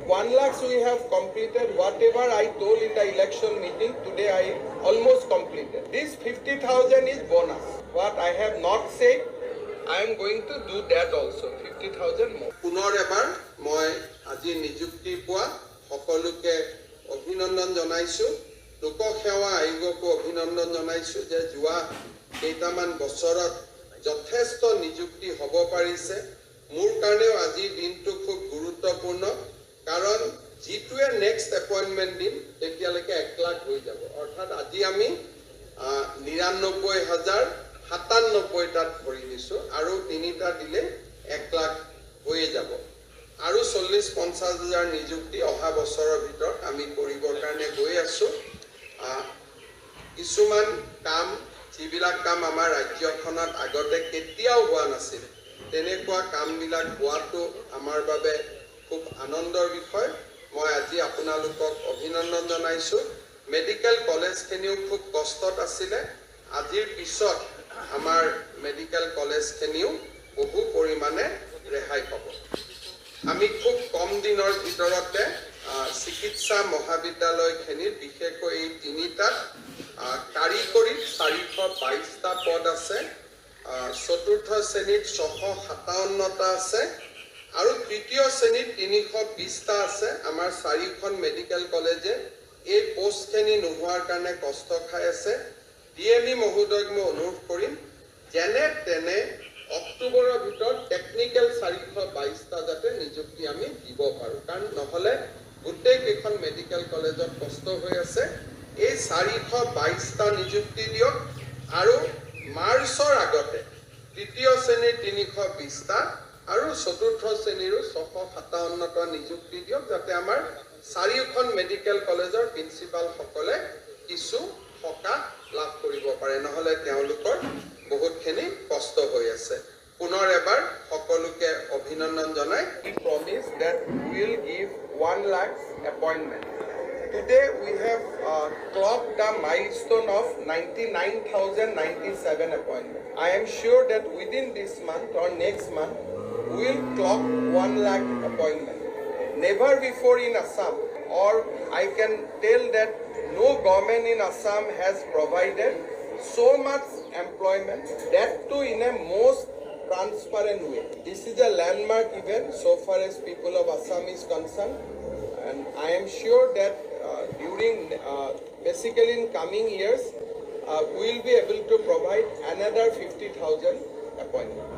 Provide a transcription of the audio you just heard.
1 lakhs we have completed. Whatever I told in the election meeting, today I almost completed. This 50,000 is bonus. What I have not said, I am going to do that also. 50,000 more. পুনৰ এবাৰ মই আজি নিযুক্তি পোৱা সকলোকে অভিনন্দন জনাইছো। লোক সেৱা আয়োগকো অভিনন্দন জনাইছো যে যোৱা কেইটামান বছৰত যথেষ্ট নিযুক্তি হ'ব পাৰিছে। মোৰ কাৰণেও আজি দিনটো খুব গুৰুত্বপূৰ্ণ, কাৰণ যিটোৱে নেক্সট এপইণ্টমেণ্ট দিম তেতিয়ালৈকে 1 লাখ হৈ যাব। অৰ্থাৎ আজি আমি 99,097 তাত ভৰি দিছোঁ আৰু 3টা দিলে 1 লাখ হৈয়ে যাব। আৰু 40-50 হাজাৰ নিযুক্তি অহা বছৰৰ ভিতৰত আমি কৰিবৰ কাৰণে গৈ আছোঁ। কিছুমান কাম যিবিলাক কাম আমাৰ ৰাজ্যখনত আগতে কেতিয়াও হোৱা নাছিল, তেনেকুৱা কামবিলাক হোৱাটো আমাৰ বাবে খুব আনন্দৰ বিষয়। মই আজি আপোনালোকক অভিনন্দন জনাইছোঁ। মেডিকেল কলেজখিনিও খুব কষ্টত আছিলে। আজিৰ পিছত আমাৰ মেডিকেল কলেজখিনিও বহু পৰিমাণে ৰেহাই পাব। আমি খুব কম দিনৰ ভিতৰতে চিকিৎসা মহাবিদ্যালয়খিনিত বিশেষকৈ এই 3টাত কাৰিকৰীত 422টা পদ আছে, 4ৰ্থ শ্ৰেণীত 657টা আছে আৰু তৃতীয় শ্ৰেণীত 320টা আছে। আমাৰ 4খন মেডিকেল কলেজে এই পোষ্টখিনি নোহোৱাৰ কাৰণে কষ্ট খাই আছে। ডিএমই মহোদয়ক মই অনুৰোধ কৰিম যেনে তেনে অক্টোবৰৰ ভিতৰত টেকনিকেল 422টা যাতে নিযুক্তি আমি দিব পাৰোঁ, কাৰণ নহ'লে গোটেই কেইখন মেডিকেল কলেজত কষ্ট হৈ আছে। এই 422টা নিযুক্তি দিয়ক আৰু মাৰ্চৰ আগতে তৃতীয় শ্ৰেণীৰ 320টা আৰু 4ৰ্থ শ্ৰেণীৰো 657টা নিযুক্তি দিয়ক, যাতে আমাৰ 4খন মেডিকেল কলেজৰ প্ৰিন্সিপালসকলে কিছু সকাহ লাভ কৰিব পাৰে, নহ'লে তেওঁলোকৰ বহুতখিনি কষ্ট হৈ আছে। পুনৰ এবাৰ সকলোকে অভিনন্দন জনাই promise that we will give 1 lakh appointment. Today we have clocked the milestone of 99,097 appointments. I am sure that within this month or next month we will clock 1 lakh appointment. Never before in Assam, or I can tell that no government in Assam has provided so much employment, that too in a most transparent way. This is a landmark event so far as people of Assam is concerned, and I am sure that during basically in coming years we will be able to provide another 50,000 appointments.